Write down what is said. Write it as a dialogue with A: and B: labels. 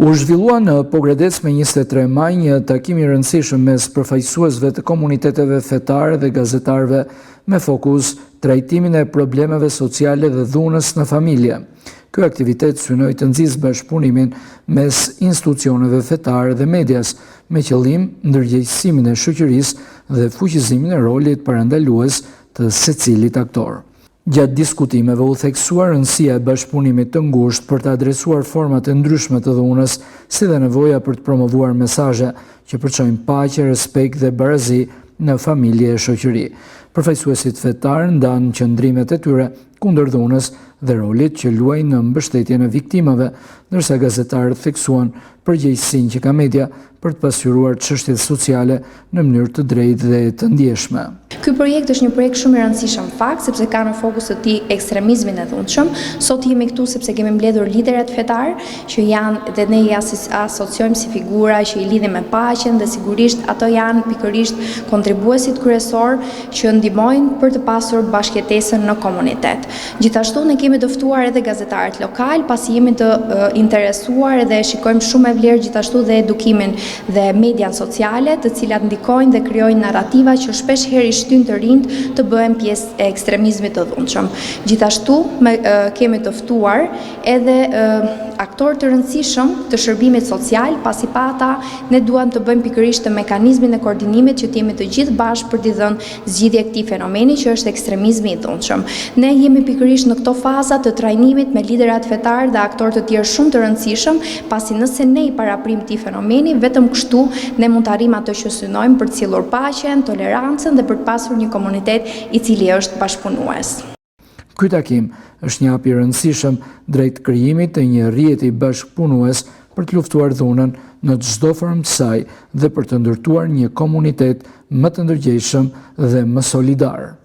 A: U zhvillua në Pogradec me 23 maj një takim i rëndësishëm mes përfaqësuesve të komuniteteve fetare dhe gazetarëve me fokus trajtimin e problemeve sociale dhe dhunës në familje. Ky aktivitet synoi të nxjisë bashkëpunimin mes institucioneve fetare dhe medias me qëllim ndërgjegjësimin e shoqërisë dhe fuqizimin e rolit parandalues të secilit aktor. Gjatë diskutimeve u theksua rëndësia e bashkëpunimit të ngushtë për të adresuar format e ndryshme të dhunës, si dhe nevoja për të promovuar mesazhe që përçojnë paqe, respekt dhe barazi në familje e shoqëri. Përfaqësuesit fetar ndanë qëndrimet e tyre kundër dhunës dhe rolit që luajnë në mbështetjen e viktimave, ndërsa gazetarët theksuan përgjegjësinë që ka media për të pasqyruar çështjet sociale në mënyrë të drejtë dhe të ndjeshme.
B: Ky projekt është një projekt shumë i rëndësishëm fakt, sepse ka në fokus të tij ekstremizmin e dhunshëm. Sot jemi këtu sepse kemi mbledhur liderat fetar që janë dhe ne i asociojmë si figura që i lidhin me paqen dhe sigurisht ato janë pikërisht kontribuesit kryesor që ndihmojnë për të pasur bashkëjetesën në komunitet. Gjithashtu ne kemi të ftuar edhe gazetarët lokal, pasi jemi të interesuar dhe shikojmë shumë e vlerë gjithashtu dhe edukimin dhe median sociale, të cilat ndikojnë dhe krijojnë narrativa që shpesh herë i shtyn të rinjt të bëhen pjesë e ekstremizmit të dhunshëm. Gjithashtu kemi të ftuar edhe aktorë të rëndësishëm të shërbimit social, pasi pa ata ne duam të bëjmë pikërisht të mekanizmin e koordinimit që të jemi të gjithë bashkë për t'i dhënë zgjidhje këtij fenomeni që është ekstremizmi i dhunshëm. Ne jemi pikërisht në këto faza të trajnimit me liderat fetar dhe aktorë të tjerë shumë të rëndësishëm, pasi nëse ne i paraprim këtij fenomeni, vetëm kështu ne mund të arrijmë ato që synojmë për të sjellur paqen, tolerancën dhe për të pasur një komunitet i cili është bashkëpunues.
A: Ky takim është një hap i rëndësishëm drejt krijimit të një rrjeti bashkëpunues për të luftuar dhunën në çdo formë të saj dhe për të ndërtuar një komunitet më të ndërgjegjshëm dhe më solidar.